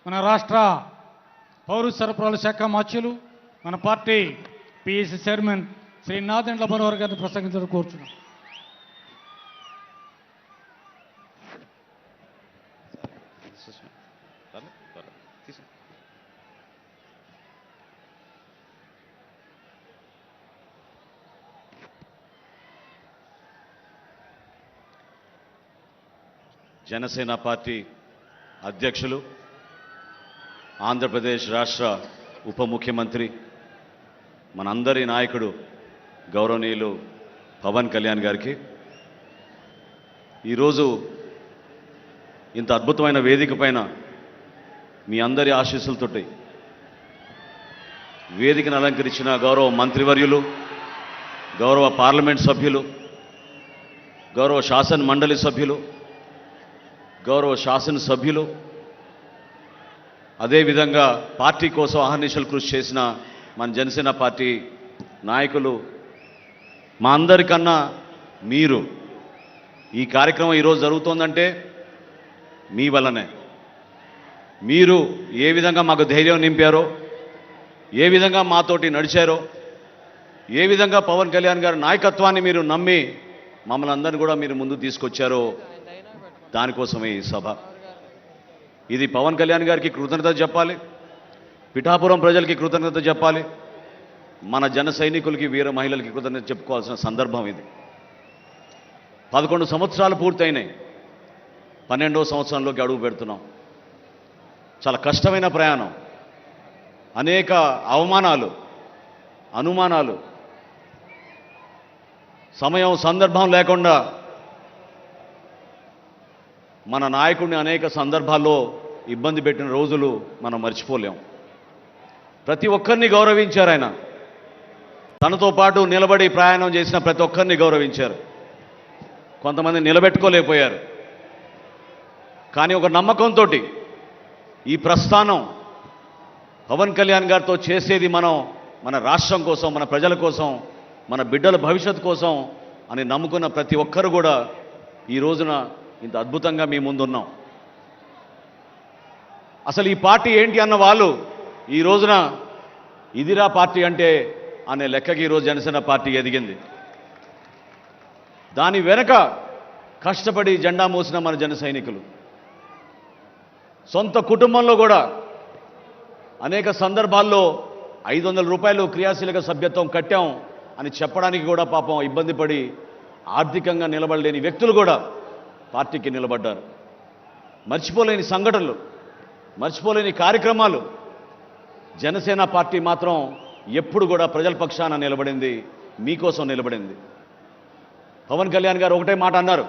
మన రాష్ట్ర పౌర సరఫరాల శాఖ మాత్యులు మన party PSC chairman Shri Nadendla Manohar గారిని ప్రసంగించడం కోరుచున్నాం. జనసేన పార్టీ అధ్యక్షులు, ఆంధ్రప్రదేశ్ రాష్ట్ర ఉప ముఖ్యమంత్రి, మనందరి నాయకుడు గౌరవనీయులు పవన్ కళ్యాణ్ గారికి ఈరోజు ఇంత అద్భుతమైన వేదిక పైన మీ అందరి ఆశీస్సులతోటి వేదికను అలంకరించిన గౌరవ మంత్రివర్యులు, గౌరవ పార్లమెంట్ సభ్యులు, గౌరవ శాసన మండలి సభ్యులు, గౌరవ శాసనసభ్యులు, అదేవిధంగా పార్టీ కోసం అహర్నిశలు కృషి చేసిన మన జనసేన పార్టీ నాయకులు, మా అందరికన్నా మీరు ఈ కార్యక్రమం ఈరోజు జరుగుతోందంటే మీ వల్లనే. మీరు ఏ విధంగా మాకు ధైర్యం నింపారో, ఏ విధంగా మాతోటి నడిచారో, ఏ విధంగా పవన్ కళ్యాణ్ గారి నాయకత్వాన్ని మీరు నమ్మి మమ్మల్ని అందరినీ కూడా మీరు ముందు తీసుకొచ్చారో దానికోసమే ఈ సభ. ఇది పవన్ కళ్యాణ్ గారికి కృతజ్ఞత చెప్పాలి, పిఠాపురం ప్రజలకి కృతజ్ఞత చెప్పాలి, మన జన సైనికులకి, వీర మహిళలకి కృతజ్ఞత చెప్పుకోవాల్సిన సందర్భం ఇది. 11 సంవత్సరాలు పూర్తయినాయి, 12వ సంవత్సరంలోకి అడుగు పెడుతున్నాం. చాలా కష్టమైన ప్రయాణం, అనేక అవమానాలు, అనుమానాలు, సమయం సందర్భం లేకుండా మన నాయకుడిని అనేక సందర్భాల్లో ఇబ్బంది పెట్టిన రోజులు మనం మర్చిపోలేం. ప్రతి ఒక్కరిని గౌరవించారు ఆయన. తనతో పాటు నిలబడి ప్రయాణం చేసిన ప్రతి ఒక్కరిని గౌరవించారు. కొంతమంది నిలబెట్టుకోలేకపోయారు. కానీ ఒక నమ్మకంతో ఈ ప్రస్థానం పవన్ కళ్యాణ్ గారితో చేసేది మనం మన రాష్ట్రం కోసం, మన ప్రజల కోసం, మన బిడ్డల భవిష్యత్తు కోసం అని నమ్ముకున్న ప్రతి ఒక్కరు కూడా ఈ రోజున ఇంత అద్భుతంగా మీ ముందున్నాం. అసలు ఈ పార్టీ ఏంటి అన్న వాళ్ళు ఈ రోజున ఇదిరా పార్టీ అంటే అనే లెక్కకి ఈరోజు జనసేన పార్టీ ఎదిగింది. దాని వెనక కష్టపడి జెండా మోసిన మన జన సైనికులు, సొంత కుటుంబంలో కూడా అనేక సందర్భాల్లో 500 రూపాయలు క్రియాశీలక సభ్యత్వం కట్టాం అని చెప్పడానికి కూడా పాపం ఇబ్బంది పడి ఆర్థికంగా నిలబడలేని వ్యక్తులు కూడా పార్టీకి నిలబడ్డారు. మర్చిపోలేని సంఘటనలు, మర్చిపోలేని కార్యక్రమాలు. జనసేన పార్టీ మాత్రం ఎప్పుడు కూడా ప్రజల పక్షాన నిలబడింది, మీకోసం నిలబడింది. పవన్ కళ్యాణ్ గారు ఒకటే మాట అన్నారు,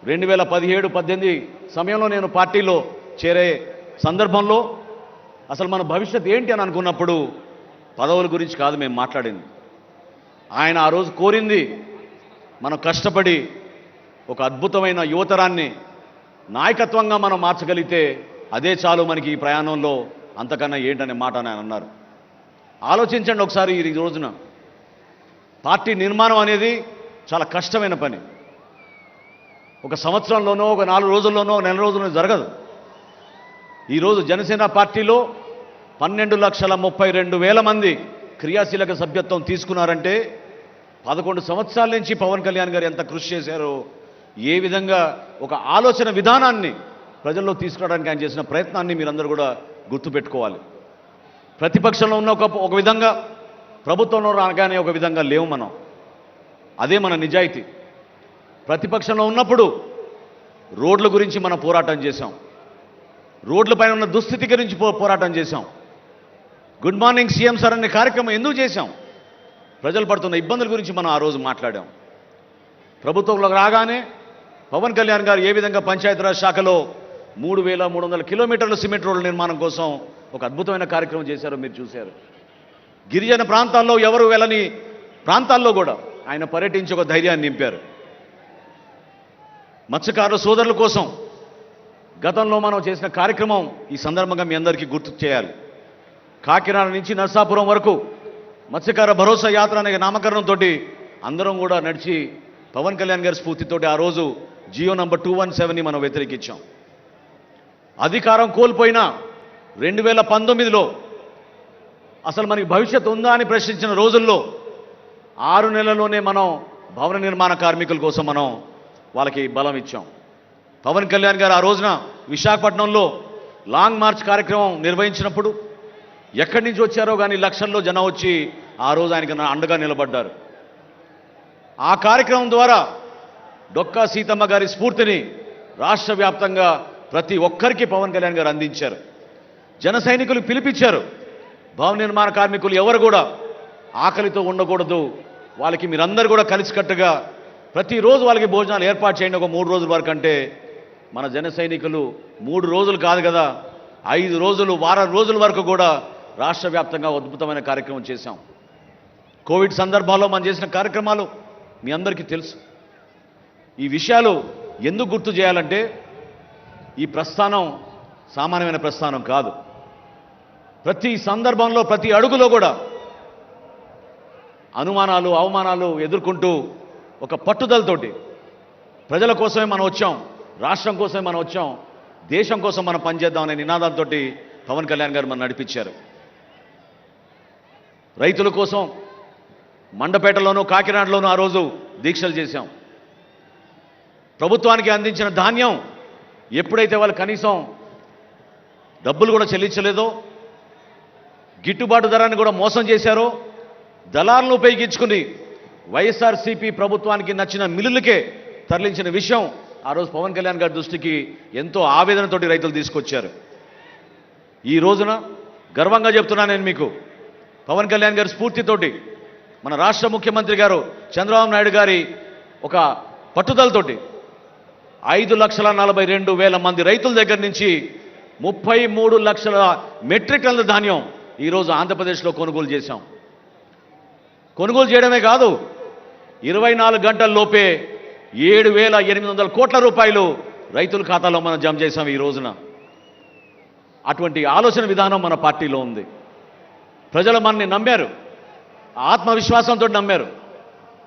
2017-18 సమయంలో నేను పార్టీలో చేరే సందర్భంలో అసలు మన భవిష్యత్ ఏంటి అని అనుకున్నప్పుడు పదవుల గురించి కాదు మేము మాట్లాడింది. ఆయన ఆ రోజు కోరింది మనం కష్టపడి ఒక అద్భుతమైన యువతరాన్ని నాయకత్వంగా మనం మార్చగలిగితే అదే చాలు మనకి ఈ ప్రయాణంలో, అంతకన్నా ఏంటనే మాట ఆయన అన్నారు. ఆలోచించండి ఒకసారి. ఈ రోజున పార్టీ నిర్మాణం అనేది చాలా కష్టమైన పని. ఒక సంవత్సరంలోనో, ఒక 4 రోజుల్లోనో, నెల రోజుల్లోనో జరగదు. ఈరోజు జనసేన పార్టీలో 12,32,000 మంది క్రియాశీలక సభ్యత్వం తీసుకున్నారంటే 11 సంవత్సరాల నుంచి పవన్ కళ్యాణ్ గారు ఎంత కృషి చేశారో, ఏ విధంగా ఒక ఆలోచన విధానాన్ని ప్రజల్లో తీసుకురావడానికి ఆయన చేసిన ప్రయత్నాన్ని మీరందరూ కూడా గుర్తుపెట్టుకోవాలి. ప్రతిపక్షంలో ఉన్న ఒక విధంగా, ప్రభుత్వంలో రాగానే ఒక విధంగా లేవు మనం. అదే మన నిజాయితీ. ప్రతిపక్షంలో ఉన్నప్పుడు రోడ్ల గురించి మనం పోరాటం చేశాం, రోడ్లపైన ఉన్న దుస్థితి గురించి పోరాటం చేశాం. గుడ్ మార్నింగ్ సీఎం సార్ అనే కార్యక్రమం ఎందుకు చేశాం? ప్రజలు పడుతున్న ఇబ్బందుల గురించి మనం ఆ రోజు మాట్లాడాం. ప్రభుత్వంలోకి రాగానే పవన్ కళ్యాణ్ గారు ఏ విధంగా పంచాయతీరాజ్ శాఖలో 3,300 కిలోమీటర్ల సిమెంట్ రోడ్ల నిర్మాణం కోసం ఒక అద్భుతమైన కార్యక్రమం చేశారో మీరు చూశారు. గిరిజన ప్రాంతాల్లో ఎవరు వెళ్ళని ప్రాంతాల్లో కూడా ఆయన పర్యటించి ఒక ధైర్యాన్ని నింపారు. మత్స్యకారుల సోదరుల కోసం గతంలో మనం చేసిన కార్యక్రమం ఈ సందర్భంగా మీ అందరికీ గుర్తు చేయాలి. కాకినాడ నుంచి నర్సాపురం వరకు మత్స్యకార భరోసా యాత్ర అనే నామకరణంతో అందరం కూడా నడిచి పవన్ కళ్యాణ్ గారి స్ఫూర్తితోటి ఆ రోజు జియో నంబర్ 217ని మనం వ్యతిరేకించాం. అధికారం కోల్పోయినా 2019లో అసలు మనకి భవిష్యత్తు ఉందా అని ప్రశ్నించిన రోజుల్లో 6 నెలల్లోనే మనం భవన నిర్మాణ కార్మికుల కోసం మనం వాళ్ళకి బలం ఇచ్చాం. పవన్ కళ్యాణ్ గారు ఆ రోజున విశాఖపట్నంలో లాంగ్ మార్చ్ కార్యక్రమం నిర్వహించినప్పుడు ఎక్కడి నుంచి వచ్చారో కానీ లక్షల్లో జనం వచ్చి ఆ రోజు ఆయనకి అండగా నిలబడ్డారు. ఆ కార్యక్రమం ద్వారా డొక్కా సీతమ్మ గారి స్ఫూర్తిని రాష్ట్ర వ్యాప్తంగా ప్రతి ఒక్కరికి పవన్ కళ్యాణ్ గారు అందించారు. జన సైనికులు పిలిపించారు. భవన నిర్మాణ కార్మికులు ఎవరు కూడా ఆకలితో ఉండకూడదు, వాళ్ళకి మీరందరూ కూడా కలిసికట్టుగా ప్రతిరోజు వాళ్ళకి భోజనాలు ఏర్పాటు చేయండి ఒక 3 రోజుల వరకు అంటే మన జన సైనికులు 3 రోజులు కాదు కదా 5 రోజులు వారం రోజుల వరకు కూడా రాష్ట్ర వ్యాప్తంగా అద్భుతమైన కార్యక్రమం చేశాం. కోవిడ్ సందర్భాల్లో మనం చేసిన కార్యక్రమాలు మీ అందరికీ తెలుసు. ఈ విషయాలు ఎందుకు గుర్తు చేయాలంటే ఈ ప్రస్థానం సామాన్యమైన ప్రస్థానం కాదు. ప్రతి సందర్భంలో ప్రతి అడుగులో కూడా అనుమానాలు అవమానాలు ఎదుర్కొంటూ ఒక పట్టుదలతోటి ప్రజల కోసమే మనం వచ్చాం, రాష్ట్రం కోసమే మనం వచ్చాం, దేశం కోసం మనం పనిచేద్దామనే నినాదంతో పవన్ కళ్యాణ్ గారు మనం నడిపించారు. రైతుల కోసం మండపేటలోనూ కాకినాడలోనూ ఆ రోజు దీక్షలు చేశాం. ప్రభుత్వానికి అందించిన ధాన్యం ఎప్పుడైతే వాళ్ళు కనీసం డబ్బులు కూడా చెల్లించలేదో, గిట్టుబాటు ధరాన్ని కూడా మోసం చేశారో, దళాలను ఉపయోగించుకుని వైఎస్ఆర్సీపీ ప్రభుత్వానికి నచ్చిన మిల్లులకే తరలించిన విషయం ఆ రోజు పవన్ కళ్యాణ్ గారి దృష్టికి ఎంతో ఆవేదనతోటి రైతులు తీసుకొచ్చారు. ఈ రోజున గర్వంగా చెప్తున్నాను నేను మీకు, పవన్ కళ్యాణ్ గారి స్ఫూర్తితోటి మన రాష్ట్ర ముఖ్యమంత్రి గారు చంద్రబాబు నాయుడు గారి ఒక పట్టుదలతోటి 5,42,000 మంది రైతుల దగ్గర నుంచి 33 లక్షల మెట్రిక్ టన్నుల ధాన్యం ఈరోజు ఆంధ్రప్రదేశ్లో కొనుగోలు చేశాం. కొనుగోలు చేయడమే కాదు 24 గంటల్లోపే 7,800 కోట్ల రూపాయలు రైతుల ఖాతాలో మనం జమ చేశాం ఈ రోజున. అటువంటి ఆలోచన విధానం మన పార్టీలో ఉంది. ప్రజలు మనని నమ్మారు, ఆత్మవిశ్వాసంతో నమ్మారు,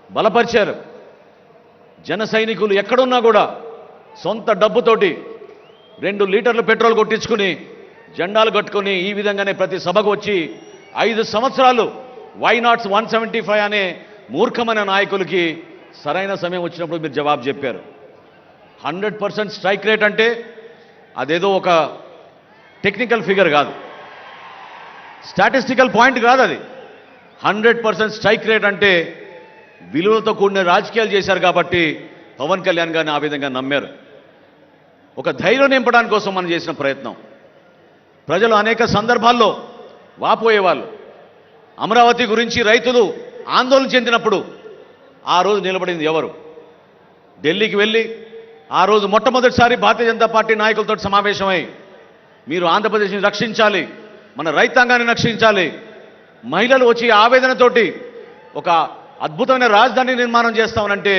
బలపరిచారు. జన సైనికులు ఎక్కడున్నా కూడా సొంత డబ్బుతోటి 2 లీటర్లు పెట్రోల్ కొట్టించుకుని జెండాలు కట్టుకుని ఈ విధంగానే ప్రతి సభకు వచ్చి 5 సంవత్సరాలు వై నాట్స్ 175 అనే మూర్ఖమైన నాయకులకి సరైన సమయం వచ్చినప్పుడు మీరు జవాబు చెప్పారు. 100% స్ట్రైక్ రేట్ అంటే అదేదో ఒక టెక్నికల్ ఫిగర్ కాదు, స్టాటిస్టికల్ పాయింట్ కాదు, అది 100% స్ట్రైక్ రేట్ అంటే విలువలతో కూడిన రాజకీయాలు చేశారు కాబట్టి పవన్ కళ్యాణ్ గారిని ఆ విధంగా నమ్మారు. ఒక ధైర్యం నింపడానికి కోసం మనం చేసిన ప్రయత్నం. ప్రజలు అనేక సందర్భాల్లో వాపోయేవాళ్ళు. అమరావతి గురించి రైతులు ఆందోళన చెందినప్పుడు ఆ రోజు నిలబడింది ఎవరు? ఢిల్లీకి వెళ్ళి ఆ రోజు మొట్టమొదటిసారి భారతీయ జనతా పార్టీ నాయకులతో సమావేశమై మీరు ఆంధ్రప్రదేశ్ని రక్షించాలి, మన రైతాంగాన్ని రక్షించాలి, మహిళలు వచ్చి ఆవేదనతోటి ఒక అద్భుతమైన రాజధాని నిర్మాణం చేస్తామనంటే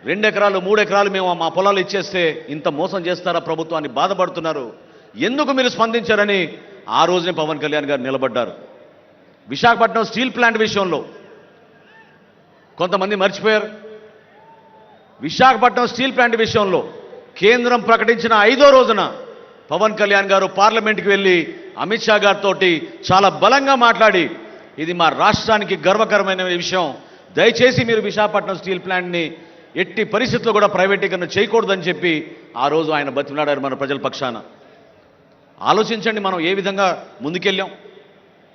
2 ఎకరాలు 3 ఎకరాలు మేము మా పొలాలు ఇచ్చేస్తే ఇంత మోసం చేస్తారా ప్రభుత్వాన్ని బాధపడుతున్నారు, ఎందుకు మీరు స్పందించారని ఆ రోజునే పవన్ కళ్యాణ్ గారు నిలబడ్డారు. విశాఖపట్నం స్టీల్ ప్లాంట్ విషయంలో కొంతమంది మర్చిపోయారు. విశాఖపట్నం స్టీల్ ప్లాంట్ విషయంలో కేంద్రం ప్రకటించిన 5వ రోజున పవన్ కళ్యాణ్ గారు పార్లమెంట్కి వెళ్ళి అమిత్ షా గారితో చాలా బలంగా మాట్లాడి ఇది మా రాష్ట్రానికి గర్వకరమైన విషయం, దయచేసి మీరు విశాఖపట్నం స్టీల్ ప్లాంట్ని ఎట్టి పరిస్థితుల్లో కూడా ప్రైవేటీకరణ చేయకూడదని చెప్పి ఆ రోజు ఆయన బతిమలాడారు మన ప్రజల పక్షాన. ఆలోచించండి మనం ఏ విధంగా ముందుకెళ్ళాం.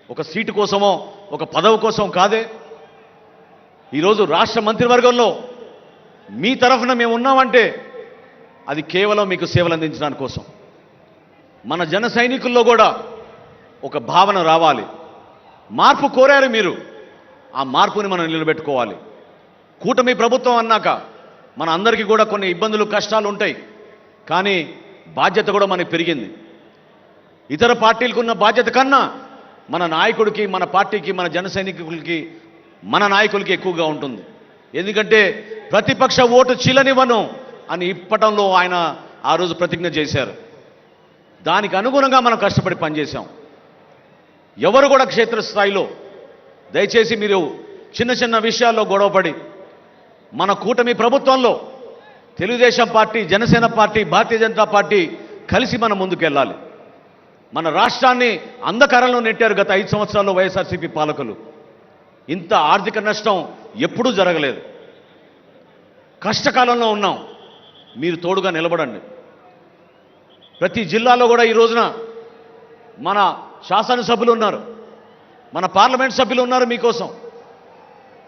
ఒక సీటు కోసమో ఒక పదవి కోసం కాదే. ఈరోజు రాష్ట్ర మంత్రివర్గంలో మీ తరఫున మేము ఉన్నామంటే అది కేవలం మీకు సేవలు అందించడానికి కోసం. మన జన సైనికుల్లో కూడా ఒక భావన రావాలి. మార్పు కోరారు మీరు, ఆ మార్పుని మనం నిలబెట్టుకోవాలి. కూటమి ప్రభుత్వం అన్నాక మన అందరికీ కూడా కొన్ని ఇబ్బందులు కష్టాలు ఉంటాయి, కానీ బాధ్యత కూడా మనకి పెరిగింది. ఇతర పార్టీలకు ఉన్న బాధ్యత కన్నా మన నాయకుడికి, మన పార్టీకి, మన జన సైనికులకి, మన నాయకులకి ఎక్కువగా ఉంటుంది. ఎందుకంటే ప్రతిపక్ష ఓటు చీలనివ్వను అని ఇప్పటంలో ఆయన ఆ రోజు ప్రతిజ్ఞ చేశారు. దానికి అనుగుణంగా మనం కష్టపడి పనిచేశాం. ఎవరు కూడా క్షేత్రస్థాయిలో దయచేసి మీరు చిన్న చిన్న విషయాల్లో గొడవపడి మన కూటమి ప్రభుత్వంలో Telugu Desam party, Janasena party, Bharatiya Janata party కలిసి మనం ముందుకెళ్ళాలి. మన రాష్ట్రాన్ని అంధకారంలో నెట్టారు గత 5 సంవత్సరాల్లో వైఎస్ఆర్సీపీ పాలకులు. ఇంత ఆర్థిక నష్టం ఎప్పుడూ జరగలేదు. కష్టకాలంలో ఉన్నాం. మీరు తోడుగా నిలబడండి. ప్రతి జిల్లాలో కూడా ఈ రోజున మన శాసనసభ్యులు ఉన్నారు, మన పార్లమెంట్ సభ్యులు ఉన్నారు మీకోసం.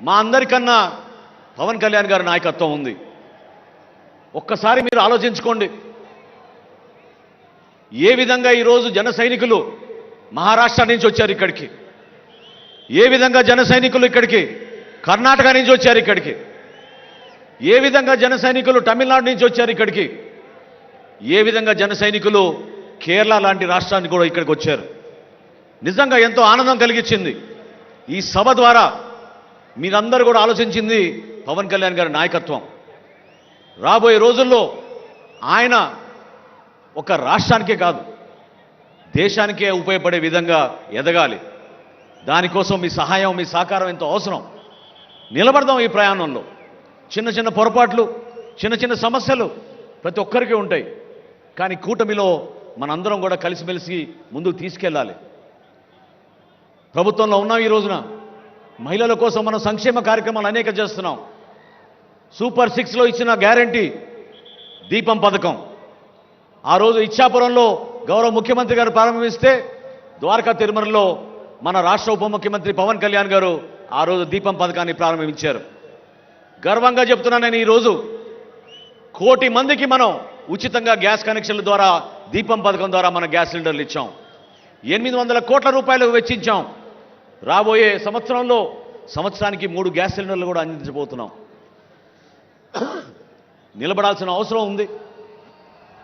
మా అందరికన్నా పవన్ కళ్యాణ్ గారి నాయకత్వం ఉంది. ఒక్కసారి మీరు ఆలోచించుకోండి. ఏ విధంగా ఈరోజు జన సైనికులు మహారాష్ట్ర నుంచి వచ్చారు ఇక్కడికి, ఏ విధంగా జన సైనికులు ఇక్కడికి కర్ణాటక నుంచి వచ్చారు ఇక్కడికి, ఏ విధంగా జన సైనికులు తమిళనాడు నుంచి వచ్చారు ఇక్కడికి, ఏ విధంగా జన సైనికులు కేరళ లాంటి రాష్ట్రానికి కూడా ఇక్కడికి వచ్చారు. నిజంగా ఎంతో ఆనందం కలిగించింది. ఈ సభ ద్వారా మీరందరూ కూడా ఆలోచించింది పవన్ కళ్యాణ్ గారి నాయకత్వం. రాబోయే రోజుల్లో ఆయన ఒక రాష్ట్రానికే కాదు దేశానికే ఉపయోగపడే విధంగా ఎదగాలి. దానికోసం మీ సహాయం, మీ సహకారం ఎంతో అవసరం. నిలబడదాం ఈ ప్రయాణంలో. చిన్న చిన్న పొరపాట్లు, చిన్న చిన్న సమస్యలు ప్రతి ఒక్కరికి ఉంటాయి. కానీ కూటమిలో మనందరం కూడా కలిసిమెలిసి ముందుకు తీసుకెళ్ళాలి. ప్రభుత్వంలో ఉన్నాం. ఈ రోజున మహిళల కోసం మనం సంక్షేమ కార్యక్రమాలు అనేక చేస్తున్నాం. సూపర్ 6లో ఇచ్చిన గ్యారంటీ దీపం పథకం ఆ రోజు ఇచ్చాపురంలో గౌరవ ముఖ్యమంత్రి గారు ప్రారంభిస్తే, ద్వారకా తిరుమలలో మన రాష్ట్ర ఉప ముఖ్యమంత్రి పవన్ కళ్యాణ్ గారు ఆ రోజు దీపం పథకాన్ని ప్రారంభించారు. గర్వంగా చెప్తున్నాను నేను, ఈరోజు 1 కోటి మందికి మనం ఉచితంగా గ్యాస్ కనెక్షన్ల ద్వారా దీపం పథకం ద్వారా మన గ్యాస్ సిలిండర్లు ఇచ్చాం. 800 కోట్ల రూపాయలు వెచ్చించాం. రాబోయే సంవత్సరంలో సంవత్సరానికి 3 గ్యాస్ సిలిండర్లు కూడా అందించబోతున్నాం. నిలబడాల్సిన అవసరం ఉంది.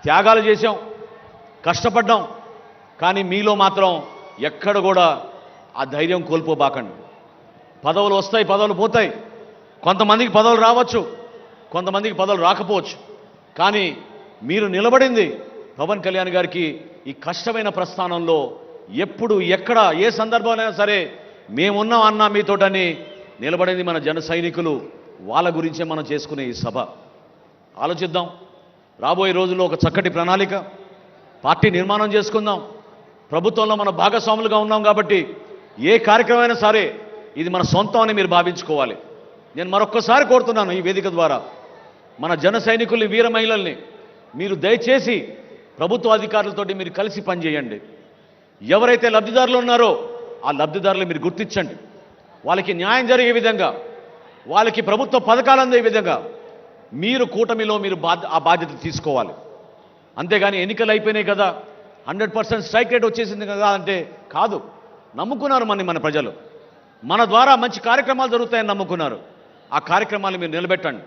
త్యాగాలు చేశాం, కష్టపడ్డాం. కానీ మీలో మాత్రం ఎక్కడ కూడా ఆ ధైర్యం కోల్పోబాకండి. పదవులు వస్తాయి, పదవులు పోతాయి. కొంతమందికి పదవులు రావచ్చు, కొంతమందికి పదవులు రాకపోవచ్చు. కానీ మీరు నిలబడింది పవన్ కళ్యాణ్ గారికి ఈ కష్టమైన ప్రస్థానంలో ఎప్పుడు ఎక్కడ ఏ సందర్భంలో సరే మేమున్నాం అన్నా మీతోటని నిలబడింది మన జన సైనికులు. వాళ్ళ గురించే మనం చేసుకునే ఈ సభ. ఆలోచిద్దాం. రాబోయే రోజుల్లో ఒక చక్కటి ప్రణాళిక, పార్టీ నిర్మాణం చేసుకుందాం. ప్రభుత్వంలో మన భాగస్వాములుగా ఉన్నాం కాబట్టి ఏ కార్యక్రమమైనా సరే ఇది మన సొంతం అని మీరు భావించుకోవాలి. నేను మరొక్కసారి కోరుతున్నాను ఈ వేదిక ద్వారా మన జన సైనికుల్ని, వీర మహిళల్ని మీరు దయచేసి ప్రభుత్వ అధికారులతోటి మీరు కలిసి పనిచేయండి. ఎవరైతే లబ్ధిదారులు ఉన్నారో ఆ లబ్ధిదారులు మీరు గుర్తించండి. వాళ్ళకి న్యాయం జరిగే విధంగా, వాళ్ళకి ప్రభుత్వ పథకాలు అందే విధంగా మీరు కూటమిలో మీరు ఆ బాధ్యత తీసుకోవాలి. అంతేగాని ఎన్నికలు అయిపోయినాయి కదా, 100% స్ట్రైక్ రేట్ వచ్చేసింది కదా అంటే కాదు. నమ్ముకున్నారు మన ప్రజలు. మన ద్వారా మంచి కార్యక్రమాలు జరుగుతాయని నమ్ముకున్నారు. ఆ కార్యక్రమాలు మీరు నిలబెట్టండి.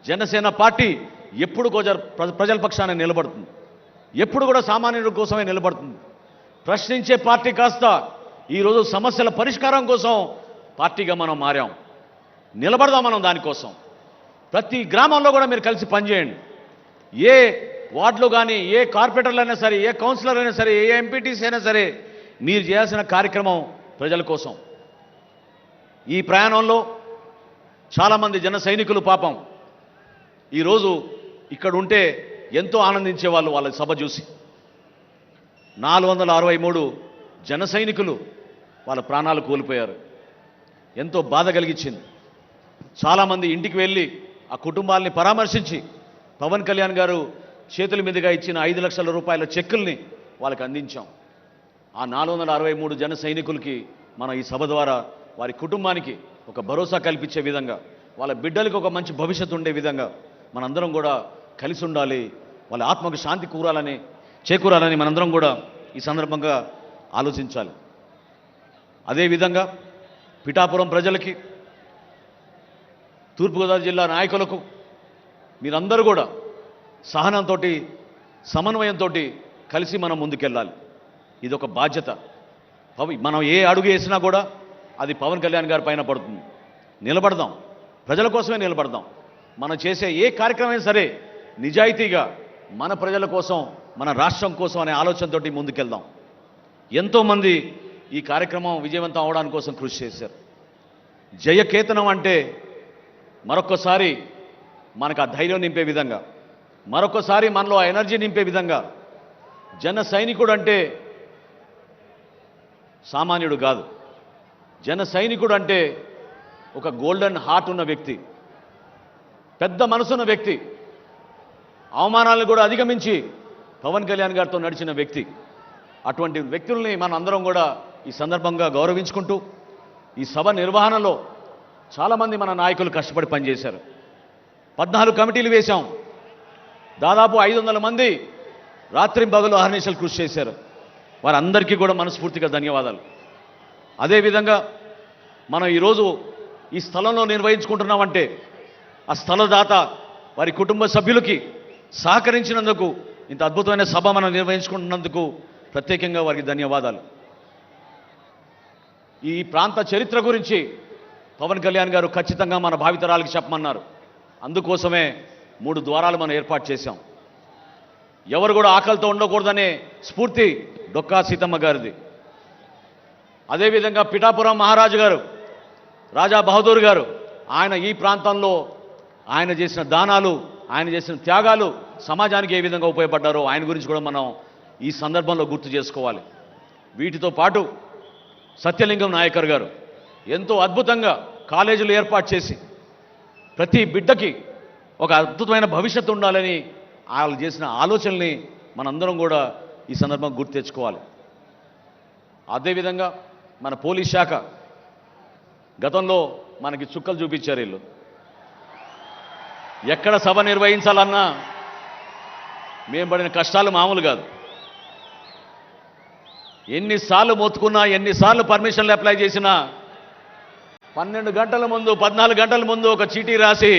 జనసేన పార్టీ ఎప్పుడు ప్రజల పక్షాన నిలబడుతుంది, ఎప్పుడు కూడా సామాన్యుల కోసమే నిలబడుతుంది. ప్రశ్నించే పార్టీ కాస్త ఈరోజు సమస్యల పరిష్కారం కోసం పార్టీగా మనం మారాం. నిలబడదాం మనం దానికోసం. ప్రతి గ్రామంలో కూడా మీరు కలిసి పనిచేయండి. ఏ వార్డులో కానీ, ఏ కార్పొరేటర్లు అయినా సరే, ఏ కౌన్సిలర్ అయినా సరే, ఏ ఎంపీటీసీ అయినా సరే మీరు చేయాల్సిన కార్యక్రమం ప్రజల కోసం. ఈ ప్రయాణంలో చాలామంది జన సైనికులు పాపం ఈరోజు ఇక్కడ ఉంటే ఎంతో ఆనందించేవాళ్ళు వాళ్ళ సభ చూసి. 463 జన సైనికులు వాళ్ళ ప్రాణాలు కోల్పోయారు. ఎంతో బాధ కలిగించింది. చాలామంది ఇంటికి వెళ్ళి ఆ కుటుంబాలని పరామర్శించి పవన్ కళ్యాణ్ గారు చేతుల మీదుగా ఇచ్చిన 5 లక్షల రూపాయల చెక్కుల్ని వాళ్ళకి అందించాం. ఆ 463 జన సైనికులకి మనం ఈ సభ ద్వారా వారి కుటుంబానికి ఒక భరోసా కల్పించే విధంగా, వాళ్ళ బిడ్డలకు ఒక మంచి భవిష్యత్తు ఉండే విధంగా మనందరం కూడా కలిసి ఉండాలి. వాళ్ళ ఆత్మకు శాంతి చేకూరాలని మనందరం కూడా ఈ సందర్భంగా ఆలోచించాలి. అదేవిధంగా పిఠాపురం ప్రజలకి, తూర్పుగోదావరి జిల్లా నాయకులకు మీరందరూ కూడా సహనంతో, సమన్వయంతో కలిసి మనం ముందుకెళ్ళాలి. ఇది ఒక బాధ్యత. మనం ఏ అడుగు వేసినా కూడా అది పవన్ కళ్యాణ్ గారి పైన పడుతుంది. నిలబడదాం, ప్రజల కోసమే నిలబడదాం. మనం చేసే ఏ కార్యక్రమం సరే నిజాయితీగా మన ప్రజల కోసం, మన రాష్ట్రం కోసం అనే ఆలోచనతో ముందుకెళ్దాం. ఎంతోమంది ఈ కార్యక్రమం విజయవంతం అవడానికి కోసం కృషి చేశారు. జయకేతనం అంటే మరొక్కసారి మనకు ఆ ధైర్యం నింపే విధంగా, మరొకసారి మనలో ఆ ఎనర్జీ నింపే విధంగా, జన సైనికుడు అంటే సామాన్యుడు కాదు. జన సైనికుడు అంటే ఒక గోల్డెన్ హార్ట్ ఉన్న వ్యక్తి, పెద్ద మనసున్న వ్యక్తి, అవమానాలను కూడా అధిగమించి పవన్ కళ్యాణ్ గారితో నడిచిన వ్యక్తి. అటువంటి వ్యక్తుల్ని మనం అందరం కూడా ఈ సందర్భంగా గౌరవించుకుంటూ, ఈ సభ నిర్వహణలో చాలామంది మన నాయకులు కష్టపడి పనిచేశారు. 14 కమిటీలు వేశాం. దాదాపు 500 మంది రాత్రింబగలు అహర్నిశలు కృషి చేశారు. వారందరికీ కూడా మనస్ఫూర్తిగా ధన్యవాదాలు. అదేవిధంగా మనం ఈరోజు ఈ స్థలంలో నిర్వహించుకుంటున్నామంటే ఆ స్థలదాత వారి కుటుంబ సభ్యులకి సహకరించినందుకు, ఇంత అద్భుతమైన సభ మనం నిర్వహించుకుంటున్నందుకు ప్రత్యేకంగా వారికి ధన్యవాదాలు. ఈ ప్రాంత చరిత్ర గురించి పవన్ కళ్యాణ్ గారు ఖచ్చితంగా మన భావితరాలకు చెప్పమన్నారు. అందుకోసమే 3 ద్వారాలు మనం ఏర్పాటు చేశాం. ఎవరు కూడా ఆకలితో ఉండకూడదనే స్ఫూర్తి డొక్కా సీతమ్మ గారిది. అదేవిధంగా పిఠాపురం మహారాజు గారు, రాజా బహదూర్ గారు, ఆయన ఈ ప్రాంతంలో ఆయన చేసిన దానాలు, ఆయన చేసిన త్యాగాలు సమాజానికి ఏ విధంగా ఉపయోగపడ్డారో ఆయన గురించి కూడా మనం ఈ సందర్భంలో గుర్తు చేసుకోవాలి. వీటితో పాటు సత్యలింగం నాయకర్ గారు ఎంతో అద్భుతంగా కాలేజీలు ఏర్పాటు చేసి ప్రతి బిడ్డకి ఒక అద్భుతమైన భవిష్యత్తు ఉండాలని వాళ్ళు చేసిన ఆలోచనల్ని మనందరం కూడా ఈ సందర్భంగా గుర్తు తెచ్చుకోవాలి. అదేవిధంగా మన పోలీస్ శాఖ గతంలో మనకి చుక్కలు చూపించారు. వీళ్ళు ఎక్కడ సభ నిర్వహించాలన్నా మేము పడిన కష్టాలు మామూలు కాదు. ఎన్నిసార్లు మొత్తుకున్నా, ఎన్నిసార్లు పర్మిషన్లు అప్లై చేసినా 12 గంటల ముందు, 14 గంటల ముందు ఒక చీటీ రాసి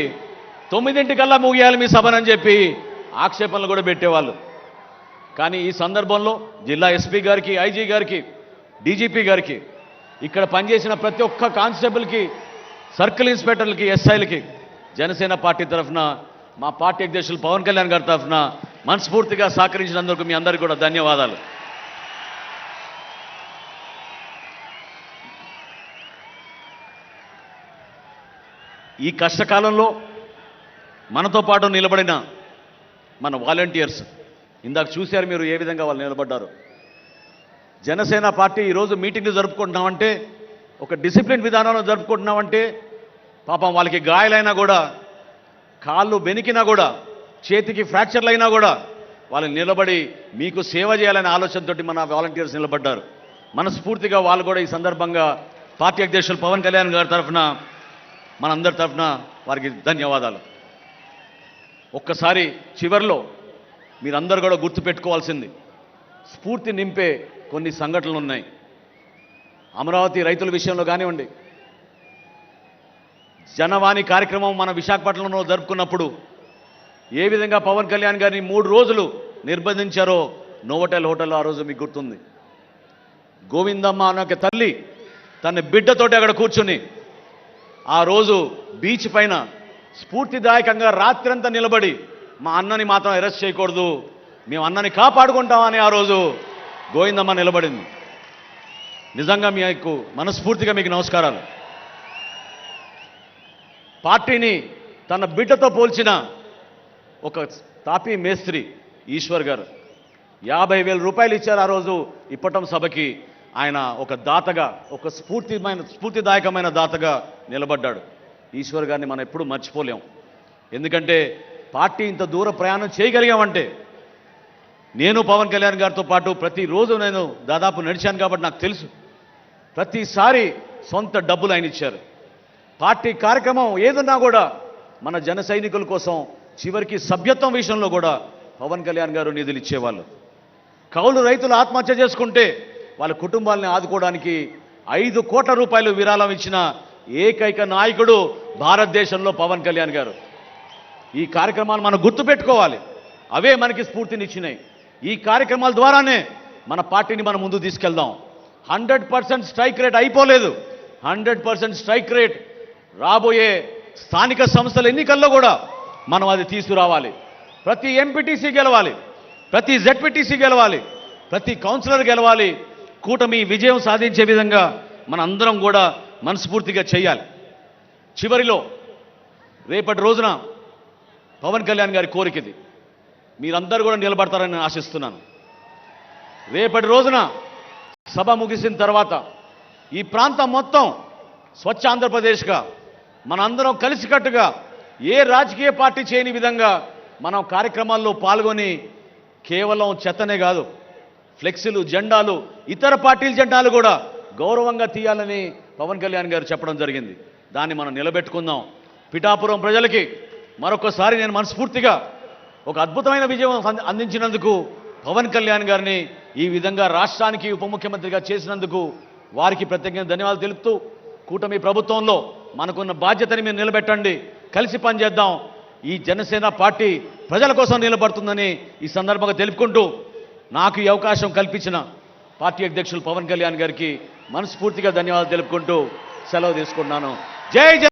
9 ముగియాలి మీ సభనని చెప్పి ఆక్షేపణలు కూడా పెట్టేవాళ్ళు. కానీ ఈ సందర్భంలో జిల్లా ఎస్పీ గారికి, ఐజీ గారికి, డీజీపీ గారికి, ఇక్కడ పనిచేసిన ప్రతి ఒక్క కానిస్టేబుల్కి, సర్కిల్ ఇన్స్పెక్టర్లకి, ఎస్ఐలకి జనసేన పార్టీ తరఫున, మా పార్టీ అధ్యక్షులు పవన్ కళ్యాణ్ గారి తరఫున మనస్ఫూర్తిగా సహకరించినందుకు మీ అందరికీ కూడా ధన్యవాదాలు. ఈ కష్టకాలంలో మనతో పాటు నిలబడిన మన వాలంటీర్స్, ఇందాక చూశారు మీరు ఏ విధంగా వాళ్ళు నిలబడ్డారు. జనసేన పార్టీ ఈరోజు మీటింగ్లు జరుపుకుంటున్నామంటే, ఒక డిసిప్లిన్ విధానంలో జరుపుకుంటున్నామంటే, పాపం వాళ్ళకి గాయాలైనా కూడా, కాళ్ళు బెనికినా కూడా, చేతికి ఫ్రాక్చర్లు అయినా కూడా వాళ్ళు నిలబడి మీకు సేవ చేయాలనే ఆలోచనతోటి మన వాలంటీర్స్ నిలబడ్డారు. మనస్ఫూర్తిగా వాళ్ళు కూడా ఈ సందర్భంగా పార్టీ అధ్యక్షులు పవన్ కళ్యాణ్ గారి తరఫున, మనందరి తరఫున వారికి ధన్యవాదాలు. ఒక్కసారి చివరిలో మీరందరూ కూడా గుర్తుపెట్టుకోవాల్సింది, స్ఫూర్తి నింపే కొన్ని సంఘటనలు ఉన్నాయి. అమరావతి రైతుల విషయంలో కానివ్వండి, జనవాణి కార్యక్రమం మన విశాఖపట్నంలో జరుపుకున్నప్పుడు ఏ విధంగా పవన్ కళ్యాణ్ గారిని 3 రోజులు నిర్బంధించారో నోవోటెల్ హోటల్లో ఆ రోజు మీకు గుర్తుంది. గోవిందమ్మ అనే ఒక తల్లి తన బిడ్డతోటి అక్కడ కూర్చుని ఆ రోజు బీచ్ పైన స్ఫూర్తిదాయకంగా రాత్రంతా నిలబడి, మా అన్నని మాత్రం అరెస్ట్ చేయకూడదు, మేము అన్నని కాపాడుకుంటామని ఆ రోజు గోవిందమ్మ నిలబడింది. నిజంగా మీకు మనస్ఫూర్తిగా మీకు నమస్కారాలు. పార్టీని తన బిడ్డతో పోల్చిన ఒక తాపీ మేస్త్రి ఈశ్వర్ గారు 50,000 రూపాయలు ఇచ్చారు ఆ రోజు ఇప్పటం సభకి. ఆయన ఒక దాతగా, ఒక స్ఫూర్తిదాయకమైన దాతగా నిలబడ్డాడు. ఈశ్వర్ గారిని మనం ఎప్పుడూ మర్చిపోలేం. ఎందుకంటే పార్టీ ఇంత దూర ప్రయాణం చేయగలిగామంటే, నేను పవన్ కళ్యాణ్ గారితో పాటు ప్రతిరోజు నేను దాదాపు నడిచాను కాబట్టి నాకు తెలుసు. ప్రతిసారి సొంత డబ్బులు ఆయన ఇచ్చారు. పార్టీ కార్యక్రమం ఏదన్నా కూడా మన జన సైనికుల కోసం, చివరికి సభ్యత్వం విషయంలో కూడా పవన్ కళ్యాణ్ గారు నిధులు ఇచ్చేవాళ్ళు. కౌలు రైతులు ఆత్మహత్య చేసుకుంటే వాళ్ళ కుటుంబాలని ఆదుకోవడానికి 5 కోట్ల రూపాయలు విరాళం ఇచ్చిన ఏకైక నాయకుడు భారతదేశంలో పవన్ కళ్యాణ్ గారు. ఈ కార్యక్రమాలు మనం గుర్తుపెట్టుకోవాలి. అవే మనకి స్ఫూర్తినిచ్చినాయి. ఈ కార్యక్రమాల ద్వారానే మన పార్టీని మనం ముందుకు తీసుకెళ్దాం. 100% స్ట్రైక్ రేట్ అయిపోలేదు. 100% స్ట్రైక్ రేట్ రాబోయే స్థానిక సంస్థల ఎన్నికల్లో కూడా మనం అది తీసుకురావాలి. ప్రతి ఎంపీటీసీ గెలవాలి, ప్రతి జెడ్పీటీసీ గెలవాలి, ప్రతి కౌన్సిలర్ గెలవాలి. కూటమి విజయం సాధించే విధంగా మన అందరం కూడా మనస్ఫూర్తిగా చేయాలి. చివరిలో రేపటి రోజున పవన్ కళ్యాణ్ గారి కోరికది, మీరందరూ కూడా నిలబడతారని నేను ఆశిస్తున్నాను. రేపటి రోజున సభ ముగిసిన తర్వాత ఈ ప్రాంతం మొత్తం స్వచ్ఛ ఆంధ్రప్రదేశ్గా మనందరం కలిసికట్టుగా ఏ రాజకీయ పార్టీ చేయని విధంగా మనం కార్యక్రమాల్లో పాల్గొని కేవలం చెత్తనే కాదు, ఫ్లెక్సీలు, జెండాలు, ఇతర పార్టీల జెండాలు కూడా గౌరవంగా తీయాలని పవన్ కళ్యాణ్ గారు చెప్పడం జరిగింది. దాన్ని మనం నిలబెట్టుకుందాం. పిఠాపురం ప్రజలకి మరొకసారి నేను మనస్ఫూర్తిగా ఒక అద్భుతమైన విజయం అందించినందుకు పవన్ కళ్యాణ్ గారిని ఈ విధంగా రాష్ట్రానికి ఉప ముఖ్యమంత్రిగా చేసినందుకు వారికి ప్రత్యేకంగా ధన్యవాదాలు తెలుపుతూ, కూటమి ప్రభుత్వంలో మనకున్న బాధ్యతని మీరు నిలబెట్టండి, కలిసి పనిచేద్దాం. ఈ జనసేన పార్టీ ప్రజల కోసం నిలబడుతుందని ఈ సందర్భంగా తెలుపుకుంటూ, నాకు ఈ అవకాశం కల్పించిన పార్టీ అధ్యక్షులు పవన్ కళ్యాణ్ గారికి మనస్ఫూర్తిగా ధన్యవాదాలు తెలుపుకుంటూ సెలవు తీసుకుంటున్నాను. జై